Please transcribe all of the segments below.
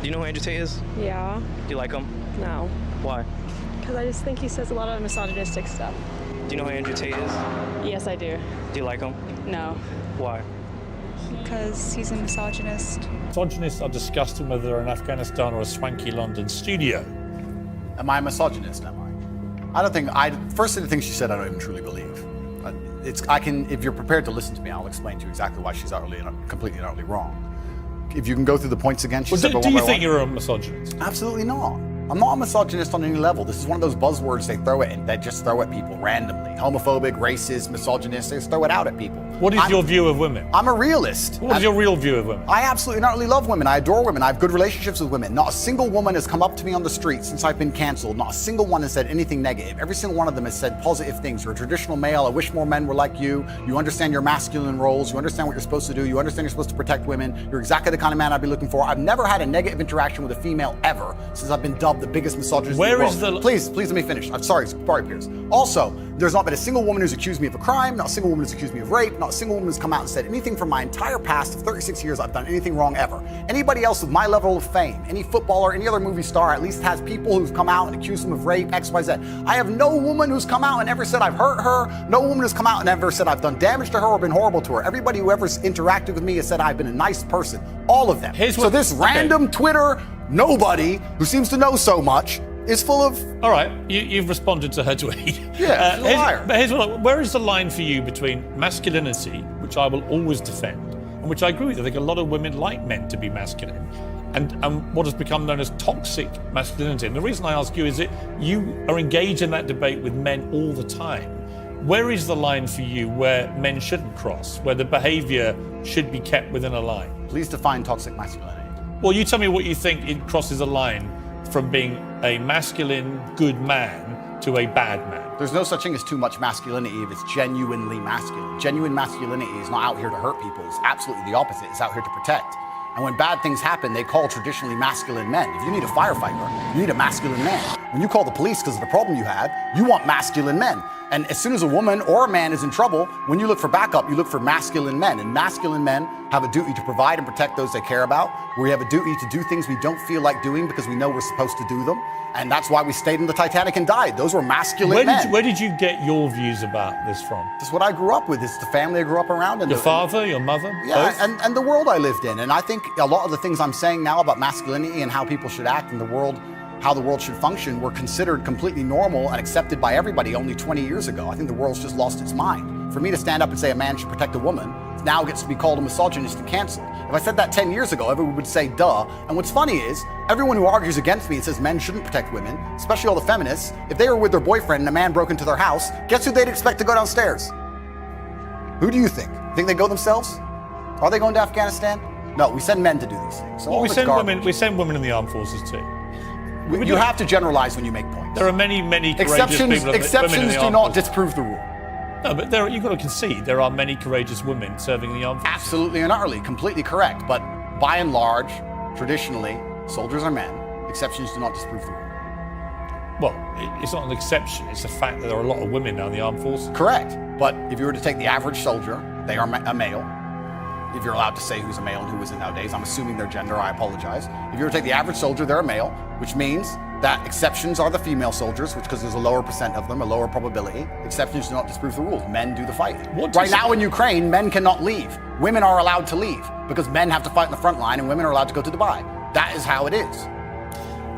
Do you know who Andrew Tate is? Yeah. Do you like him? No. Why? Because I just think he says a lot of misogynistic stuff. Do you know who Andrew Tate is? Yes, I do. Do you like him? No. Why? Because he's a misogynist. Misogynists are disgusting whether they're in Afghanistan or a swanky London studio. Am I a misogynist, am I? I don't think, first of the things she said I don't even truly believe. If you're prepared to listen to me, I'll explain to you exactly why she's completely and utterly wrong. If you can go through the points again, she said, do you think you're a misogynist? Absolutely not. I'm not a misogynist on any level. This is one of those buzzwords they just throw at people randomly. Homophobic, racist, misogynist, they just throw it out at people. What is your view of women? I'm a realist. What is your real view of women? I absolutely not only love women, I adore women, I have good relationships with women. Not a single woman has come up to me on the street since I've been canceled. Not a single one has said anything negative. Every single one of them has said positive things. You're a traditional male, I wish more men were like you. You understand your masculine roles, you understand what you're supposed to do, you understand you're supposed to protect women. You're exactly the kind of man I'd be looking for. I've never had a negative interaction with a female ever since I've been dubbed the biggest misogynist Where in the is world. the... Please let me finish. I'm sorry, Piers. Also, there's not been a single woman who's accused me of a crime, not a single woman who's accused me of rape, not a single woman who's come out and said anything from my entire past of 36 years I've done anything wrong ever. Anybody else with my level of fame, any footballer, any other movie star, at least has people who've come out and accused them of rape, X, Y, Z. I have no woman who's come out and ever said I've hurt her, no woman who's come out and ever said I've done damage to her or been horrible to her. Everybody who ever interacted with me has said I've been a nice person. All of them. So this random Twitter nobody who seems to know so much is full of... All right, you've responded to her tweet. Yeah, she's a liar. But here's where is the line for you between masculinity, which I will always defend, and which I agree with? I think a lot of women like men to be masculine, and what has become known as toxic masculinity. And the reason I ask you is that you are engaged in that debate with men all the time. Where is the line for you where men shouldn't cross, where the behavior should be kept within a line? Please define toxic masculinity. Well, you tell me what you think it crosses a line from being a masculine, good man to a bad man. There's no such thing as too much masculinity if it's genuinely masculine. Genuine masculinity is not out here to hurt people. It's absolutely the opposite. It's out here to protect. And when bad things happen, they call traditionally masculine men. If you need a firefighter, you need a masculine man. When you call the police because of the problem you had, you want masculine men. And as soon as a woman or a man is in trouble, when you look for backup, you look for masculine men. And masculine men have a duty to provide and protect those they care about. We have a duty to do things we don't feel like doing because we know we're supposed to do them. And that's why we stayed in the Titanic and died. Those were masculine men. Where did you get your views about this from? This is what I grew up with. It's the family I grew up around. And your father, your mother? Yeah, both? and the world I lived in. And I think a lot of the things I'm saying now about masculinity and how people should act in the world, how the world should function, were considered completely normal and accepted by everybody only 20 years ago. I think the world's just lost its mind. For me to stand up and say a man should protect a woman now gets to be called a misogynist and canceled. If I said that 10 years ago, everyone would say, duh. And what's funny is, everyone who argues against me and says men shouldn't protect women, especially all the feminists, if they were with their boyfriend and a man broke into their house, guess who they'd expect to go downstairs? Who do you think? Think they go themselves? Are they going to Afghanistan? No, we send men to do these things. So well, we send women in the armed forces too. You have to generalize when you make points. There are many courageous people. Exceptions do not disprove the rule. No, but you've got to concede there are many courageous women serving in the armed forces. Absolutely and utterly, completely correct. But by and large, traditionally, soldiers are men. Exceptions do not disprove the rule. Well, it's not an exception. It's a fact that there are a lot of women now in the armed forces. Correct. But if you were to take the average soldier, they are a male. If you're allowed to say who's a male and who isn't nowadays, I'm assuming their gender, I apologize. If you were to take the average soldier, they're a male, which means that exceptions are the female soldiers, because there's a lower percent of them, a lower probability. Exceptions do not disprove the rules. Men do the fighting. Right now in Ukraine, men cannot leave. Women are allowed to leave because men have to fight in the front line and women are allowed to go to Dubai. That is how it is.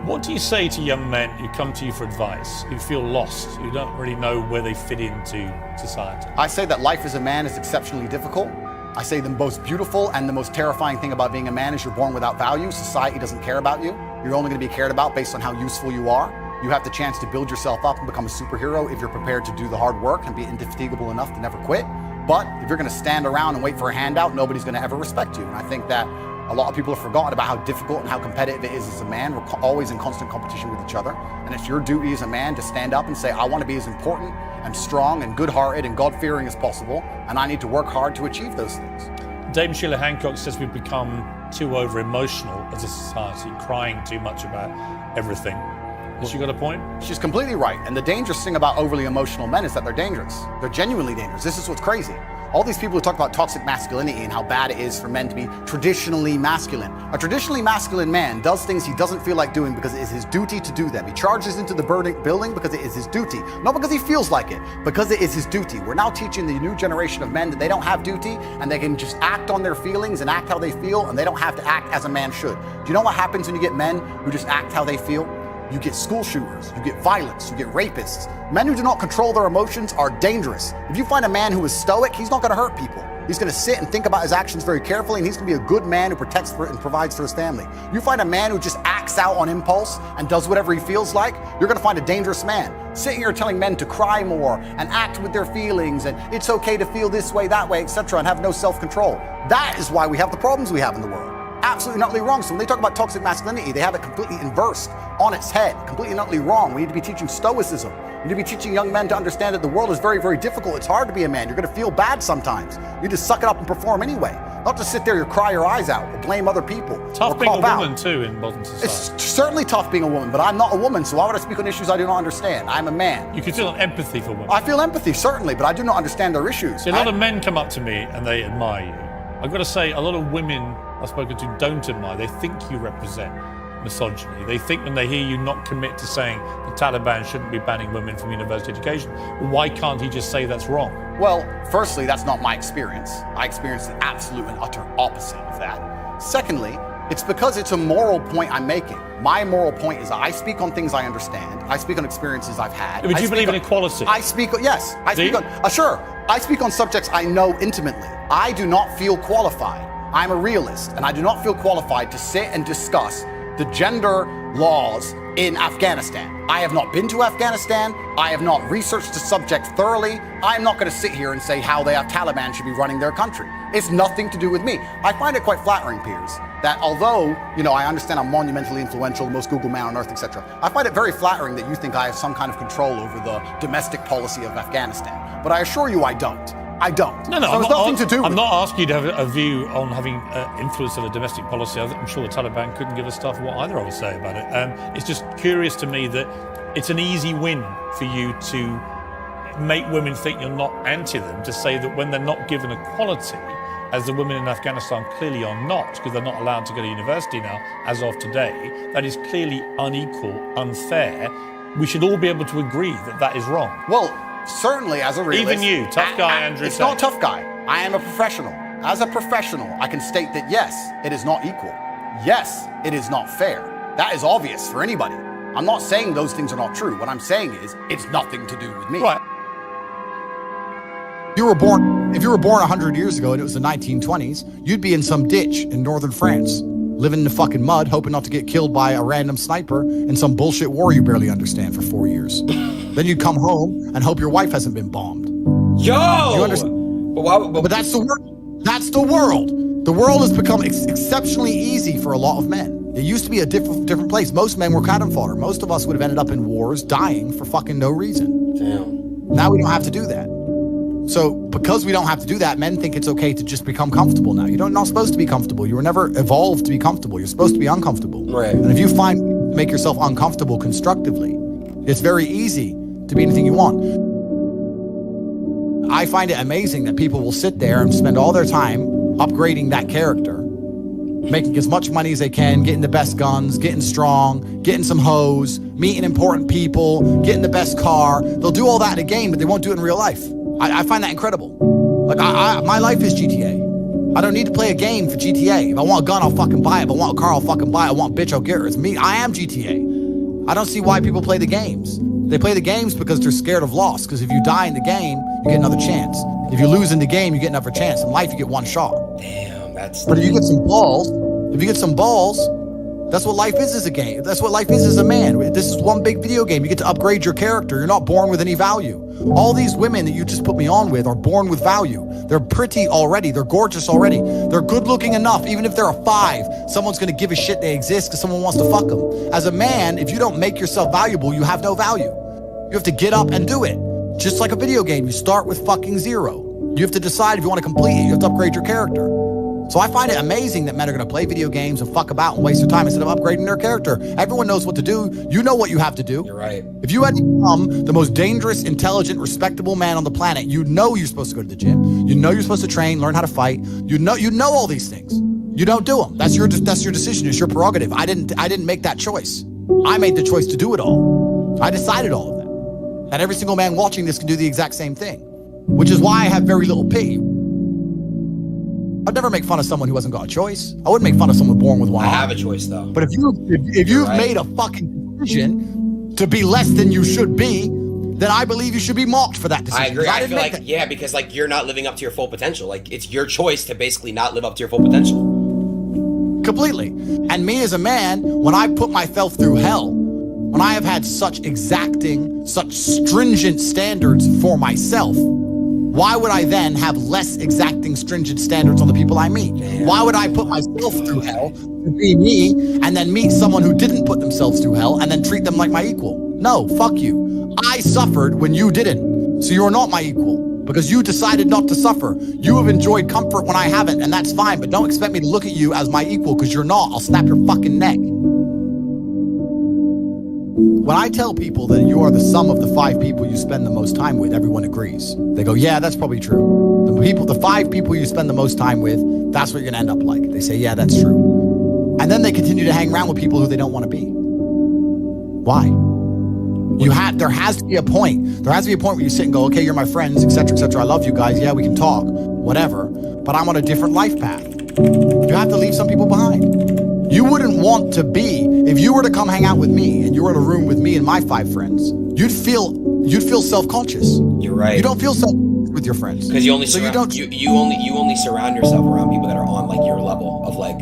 What do you say to young men who come to you for advice, who feel lost, who don't really know where they fit into society? I say that life as a man is exceptionally difficult. I say the most beautiful and the most terrifying thing about being a man is you're born without value. Society doesn't care about you. You're only going to be cared about based on how useful you are. You have the chance to build yourself up and become a superhero if you're prepared to do the hard work and be indefatigable enough to never quit. But if you're going to stand around and wait for a handout, nobody's going to ever respect you. And I think that a lot of people have forgotten about how difficult and how competitive it is as a man. We're always in constant competition with each other. And it's your duty as a man to stand up and say, I want to be as important and strong and good-hearted and God-fearing as possible, and I need to work hard to achieve those things. Dame Sheila Hancock says we've become too over-emotional as a society, crying too much about everything. Has she got a point? She's completely right. And the dangerous thing about overly emotional men is that they're dangerous. They're genuinely dangerous. This is what's crazy. All these people who talk about toxic masculinity and how bad it is for men to be traditionally masculine. A traditionally masculine man does things he doesn't feel like doing because it is his duty to do them. He charges into the building because it is his duty. Not because he feels like it, because it is his duty. We're now teaching the new generation of men that they don't have duty and they can just act on their feelings and act how they feel, and they don't have to act as a man should. Do you know what happens when you get men who just act how they feel? You get school shooters, you get violence, you get rapists. Men who do not control their emotions are dangerous. If you find a man who is stoic, he's not gonna hurt people. He's gonna sit and think about his actions very carefully, and he's gonna be a good man who protects and provides for his family. You find a man who just acts out on impulse and does whatever he feels like, you're gonna find a dangerous man. Sitting here telling men to cry more and act with their feelings, and it's okay to feel this way, that way, etc., and have no self-control. That is why we have the problems we have in the world. Absolutely and utterly wrong. So when they talk about toxic masculinity, they have it completely inversed on its head, completely and utterly wrong. We need to be teaching stoicism. We need to be teaching young men to understand that the world is very, very difficult. It's hard to be a man. You're going to feel bad sometimes. You need to suck it up and perform anyway. Not just sit there and cry your eyes out or blame other people. Tough being a woman too in modern society. It's certainly tough being a woman, but I'm not a woman, so why would I speak on issues I do not understand? I'm a man. You can feel empathy for women. I feel empathy, certainly, but I do not understand their issues. See, a lot of men come up to me and they admire you. I've got to say, a lot of women I've spoken to don't admire. They think you represent misogyny. They think when they hear you not commit to saying the Taliban shouldn't be banning women from university education, well, why can't he just say that's wrong? Well, firstly, that's not my experience. I experience the absolute and utter opposite of that. Secondly, it's because it's a moral point I'm making. My moral point is I speak on things I understand. I speak on experiences I've had. But you believe in equality? I speak, yes. I speak on, sure. I speak on subjects I know intimately. I do not feel qualified. I'm a realist, and I do not feel qualified to sit and discuss the gender laws in Afghanistan. I have not been to Afghanistan. I have not researched the subject thoroughly. I'm not going to sit here and say how the Taliban should be running their country. It's nothing to do with me. I find it quite flattering, Piers, that although, I understand I'm monumentally influential, the most Googled man on earth, etc., I find it very flattering that you think I have some kind of control over the domestic policy of Afghanistan. But I assure you I don't. I don't. No, so it's nothing to do with I'm not asking you to have a view on having influence of a domestic policy. I'm sure the Taliban couldn't give a stuff what either of us say about it. It's just curious to me that it's an easy win for you to make women think you're not anti them, to say that when they're not given equality, as the women in Afghanistan clearly are not, because they're not allowed to go to university now, as of today, that is clearly unequal, unfair. We should all be able to agree that that is wrong. Well, certainly as a realist. Even you, tough guy, Andrew. It's not tough guy. I am a professional. As a professional, I can state that yes, it is not equal. Yes, it is not fair. That is obvious for anybody. I'm not saying those things are not true. What I'm saying is it's nothing to do with me. Right. If you were born 100 years ago and it was the 1920s, you'd be in some ditch in northern France, living in the fucking mud, hoping not to get killed by a random sniper in some bullshit war you barely understand for 4 years. Then you'd come home and hope your wife hasn't been bombed. Yo! You understand? But that's the world. That's the world. The world has become exceptionally easy for a lot of men. It used to be a different place. Most men were cannon fodder. Most of us would have ended up in wars, dying for fucking no reason. Damn. Now we don't have to do that. So because we don't have to do that, men think it's okay to just become comfortable now. You're not supposed to be comfortable. You were never evolved to be comfortable. You're supposed to be uncomfortable. Right. And if you make yourself uncomfortable constructively, it's very easy to be anything you want. I find it amazing that people will sit there and spend all their time upgrading that character, making as much money as they can, getting the best guns, getting strong, getting some hoes, meeting important people, getting the best car. They'll do all that in a game, but they won't do it in real life. I find that incredible. Like, my life is GTA. I don't need to play a game for GTA. If I want a gun, I'll fucking buy it. If I want a car, I'll fucking buy it. I want a bitch, I'll get her. It's me. I am GTA. I don't see why people play the games. They play the games because they're scared of loss. Because if you die in the game, you get another chance. If you lose in the game, you get another chance. In life, you get one shot. Damn, that's... But if you get some balls, that's what life is as a game. That's what life is as a man. This is one big video game. You get to upgrade your character. You're not born with any value. All these women that you just put me on with are born with value. They're pretty already. They're gorgeous already. They're good looking enough. Even if they're a 5, someone's going to give a shit they exist because someone wants to fuck them. As a man, if you don't make yourself valuable, you have no value. You have to get up and do it. Just like a video game, you start with fucking 0. You have to decide if you want to complete it. You have to upgrade your character. So I find it amazing that men are going to play video games and fuck about and waste their time instead of upgrading their character. Everyone knows what to do. You know what you have to do. You're right. If you had become the most dangerous, intelligent, respectable man on the planet, you know you're supposed to go to the gym. You know you're supposed to train, learn how to fight. You know all these things. You don't do them. That's your decision. It's your prerogative. I didn't make that choice. I made the choice to do it all. I decided all of that. And every single man watching this can do the exact same thing, which is why I have very little pity. I'd never make fun of someone who hasn't got a choice. I wouldn't make fun of someone born with one I arm. have a choice though. But if you've made a fucking decision to be less than you should be, then I believe you should be mocked for that decision. I agree. I feel like, yeah, because like you're not living up to your full potential. Like it's your choice to basically not live up to your full potential. Completely. And me as a man, when I put myself through hell, when I have had such exacting, such stringent standards for myself, why would I then have less exacting, stringent standards on the people I meet? Why would I put myself through hell to be me and then meet someone who didn't put themselves through hell and then treat them like my equal? No, fuck you. I suffered when you didn't. So you're not my equal because you decided not to suffer. You have enjoyed comfort when I haven't, and that's fine, but don't expect me to look at you as my equal because you're not. I'll snap your fucking neck. When I tell people that you are the sum of the 5 people you spend the most time with, everyone agrees. They go, yeah, that's probably true. The 5 people you spend the most time with, that's what you're gonna end up like. They say, yeah, that's true. And then they continue to hang around with people who they don't want to be. Why? There has to be a point. There has to be a point where you sit and go, okay, you're my friends, etc., etc. I love you guys. Yeah, we can talk, whatever. But I'm on a different life path. You have to leave some people behind. You wouldn't want to be, if you were to come hang out with me and you were in a room with me and my 5 friends, you'd feel self-conscious. You're right. You don't feel self-conscious with your friends. Because you only surround yourself around people that are on like your level of like.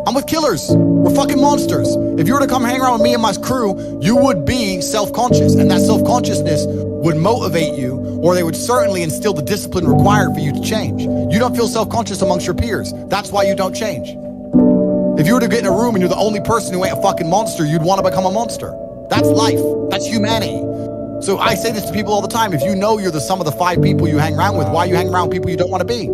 I'm with killers. We're fucking monsters. If you were to come hang around with me and my crew, you would be self-conscious, and that self-consciousness would motivate you, or they would certainly instill the discipline required for you to change. You don't feel self-conscious amongst your peers. That's why you don't change. If you were to get in a room and you're the only person who ain't a fucking monster, you'd want to become a monster. That's life. That's humanity. So I say this to people all the time. If you know you're the sum of the 5 people you hang around with, why are you hanging around with people you don't want to be?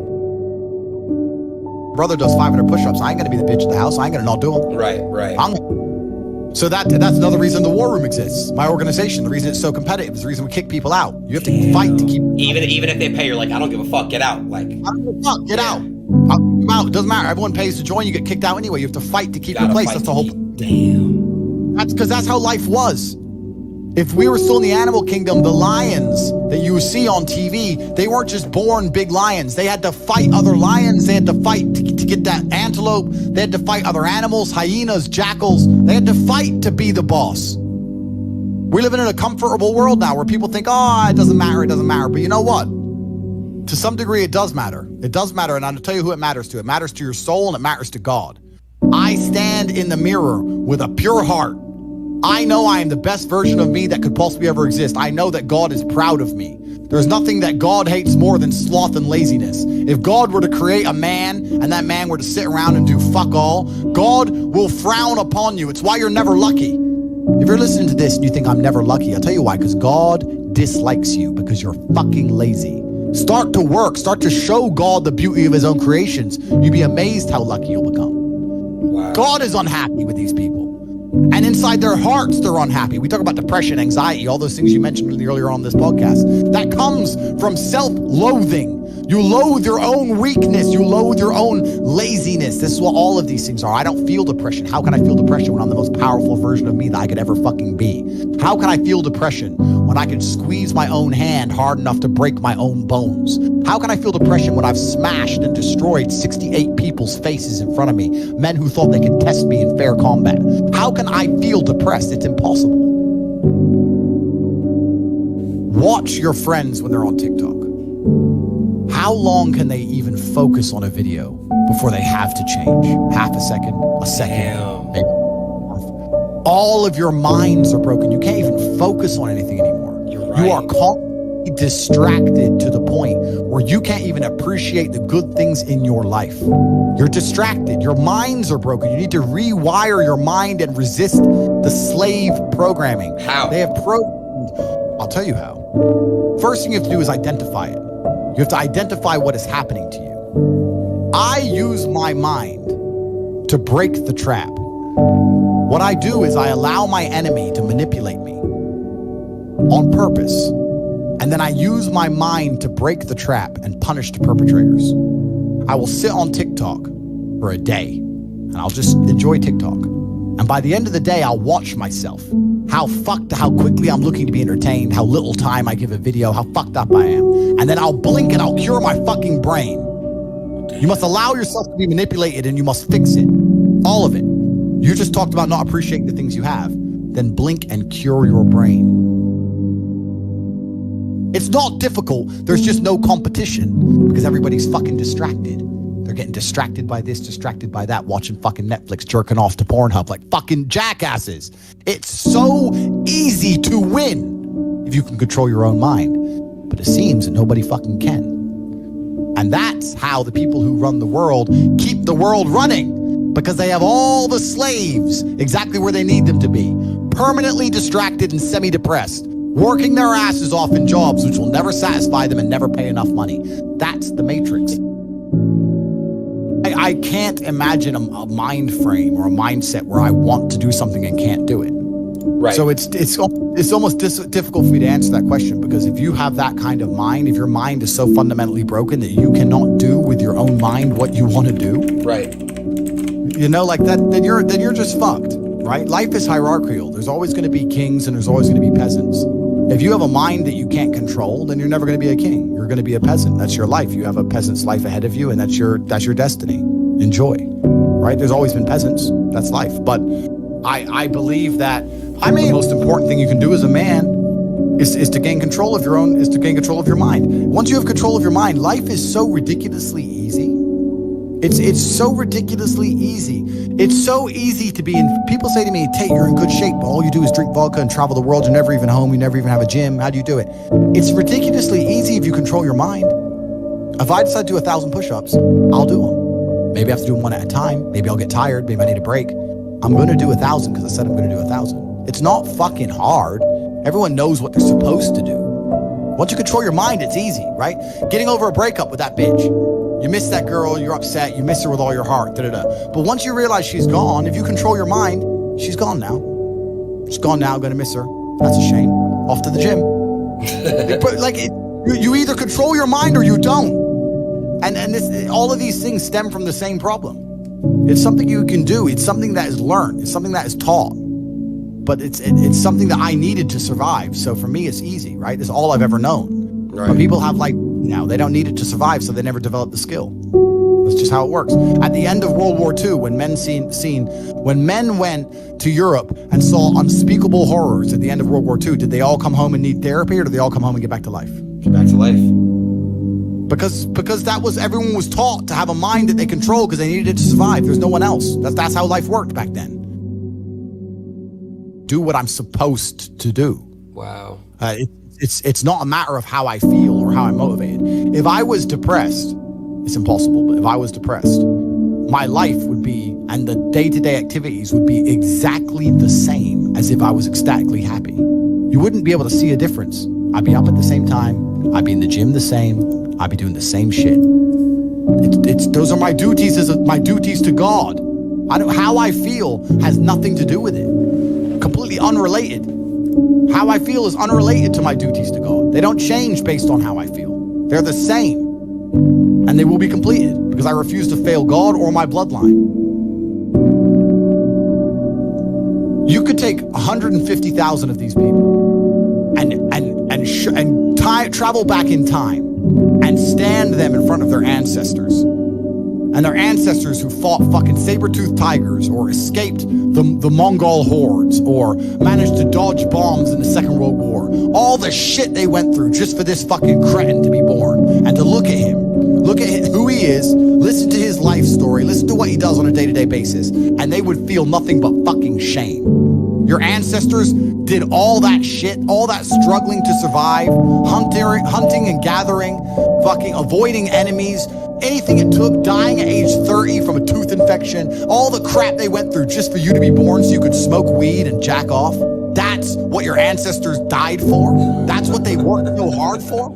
Brother does 500 push-ups. I ain't gonna be the bitch at the house. I ain't gonna not do them. Right. So that's another reason the war room exists. My organization, the reason it's so competitive, is the reason we kick people out. You have to fight to keep. Even if they pay, you're like, I don't give a fuck. Get out. Like, I don't give a fuck. Get out. Out. It doesn't matter. Everyone pays to join. You get kicked out anyway. You have to fight to keep your place. That's the whole. Damn. That's because that's how life was. If we were still in the animal kingdom, the lions that you see on TV, they weren't just born big lions. They had to fight other lions. They had to fight to get that antelope. They had to fight other animals, hyenas, jackals. They had to fight to be the boss. We're living in a comfortable world now where people think, oh, it doesn't matter. But you know what? To some degree, it does matter. It does matter, and I'll tell you who it matters to. It matters to your soul, and it matters to God. I stand in the mirror with a pure heart. I know I am the best version of me that could possibly ever exist. I know that God is proud of me. There's nothing that God hates more than sloth and laziness. If God were to create a man and that man were to sit around and do fuck all, God will frown upon you. It's why you're never lucky. If you're listening to this and you think I'm never lucky, I'll tell you why, because God dislikes you because you're fucking lazy. Start to work. Start to show God the beauty of his own creations. You'd be amazed how lucky you'll become. Wow. God is unhappy with these people. And inside their hearts, they're unhappy. We talk about depression, anxiety, all those things you mentioned earlier on this podcast. That comes from self-loathing. You loathe your own weakness. You loathe your own laziness. This is what all of these things are. I don't feel depression. How can I feel depression when I'm the most powerful version of me that I could ever fucking be? How can I feel depression when I can squeeze my own hand hard enough to break my own bones? How can I feel depression when I've smashed and destroyed 68 people's faces in front of me, men who thought they could test me in fair combat? How can I feel depressed? It's impossible. Watch your friends when they're on TikTok. How long can they even focus on a video before they have to change? Half a second, a second, maybe a month. All of your minds are broken. You can't even focus on anything anymore. You're right. You are constantly distracted to the point where you can't even appreciate the good things in your life. You're distracted. Your minds are broken. You need to rewire your mind and resist the slave programming. How? They have I'll tell you how. First thing you have to do is identify it. You have to identify what is happening to you. I use my mind to break the trap. What I do is I allow my enemy to manipulate me on purpose. And then I use my mind to break the trap and punish the perpetrators. I will sit on TikTok for a day and I'll just enjoy TikTok. And by the end of the day, I'll watch myself. How quickly I'm looking to be entertained, how little time I give a video, how fucked up I am. And then I'll blink and I'll cure my fucking brain. You must allow yourself to be manipulated and you must fix it. All of it. You just talked about not appreciating the things you have. Then blink and cure your brain. It's not difficult. There's just no competition because everybody's fucking distracted. They're getting distracted by this, distracted by that, watching fucking Netflix, jerking off to Pornhub like fucking jackasses. It's so easy to win if you can control your own mind. But it seems that nobody fucking can. And that's how the people who run the world keep the world running, because they have all the slaves exactly where they need them to be, permanently distracted and semi-depressed, working their asses off in jobs which will never satisfy them and never pay enough money. That's the Matrix. I can't imagine a mind frame or a mindset where I want to do something and can't do it. Right. So it's almost difficult for me to answer that question, because if you have that kind of mind, if your mind is so fundamentally broken that you cannot do with your own mind what you want to do, right? You know, like that, then you're just fucked, right? Life is hierarchical. There's always going to be kings and there's always going to be peasants. If you have a mind that you can't control, then you're never going to be a king. You're going to be a peasant. That's your life. You have a peasant's life ahead of you, and that's your destiny. Enjoy, right? There's always been peasants. That's life. But I believe that the most important thing you can do as a man is to gain control of your mind. Once you have control of your mind, life is so ridiculously easy. It's so ridiculously easy. It's so easy to be in. People say to me, Tate, you're in good shape, but all you do is drink vodka and travel the world. You're never even home. You never even have a gym. How do you do it? It's ridiculously easy if you control your mind. If I decide to do 1,000 push-ups, I'll do them. Maybe I have to do them one at a time. Maybe I'll get tired. Maybe I need a break. I'm going to do 1,000 because I said I'm going to do 1,000. It's not fucking hard. Everyone knows what they're supposed to do. Once you control your mind, it's easy, right? Getting over a breakup with that bitch. You miss that girl, you're upset, you miss her with all your heart, But once you realize she's gone, if you control your mind, she's gone now. She's gone now, I'm gonna miss her. That's a shame. Off to the gym. You either control your mind or you don't. And all of these things stem from the same problem. It's something you can do. It's something that is learned. It's something that is taught. But it's something that I needed to survive. So for me, it's easy, right? It's all I've ever known. Right. But people have they don't need it to survive, so they never develop the skill. That's just how it works. At the end of World War II, when men went to Europe and saw unspeakable horrors at the end of World War II, did they all come home and need therapy, or did they all come home and get back to life? Get back to life. Because everyone was taught to have a mind that they control because they needed it to survive. There's no one else. That's how life worked back then. Do what I'm supposed to do. Wow. It's not a matter of how I feel or how I'm motivated. If I was depressed, it's impossible, but if I was depressed, my life would be, and the day-to-day activities would be exactly the same as if I was ecstatically happy. You wouldn't be able to see a difference. I'd be up at the same time. I'd be in the gym the same. I'd be doing the same shit. Those are my duties my duties to God. How I feel has nothing to do with it. Completely unrelated. How I feel is unrelated to my duties to God. They don't change based on how I feel. They're the same. And they will be completed because I refuse to fail God or my bloodline. You could take 150,000 of these people and travel back in time and stand them in front of their ancestors. And their ancestors who fought fucking saber-toothed tigers or escaped the Mongol hordes or managed to dodge bombs in the Second World War. All the shit they went through just for this fucking cretin to be born. And to look at him, look at who he is, listen to his life story, listen to what he does on a day-to-day basis, and they would feel nothing but fucking shame. Your ancestors did all that shit, all that struggling to survive, hunting and gathering, fucking avoiding enemies, anything it took, dying at age 30 from a tooth infection, all the crap they went through just for you to be born so you could smoke weed and jack off. That's what your ancestors died for? That's what they worked so hard for?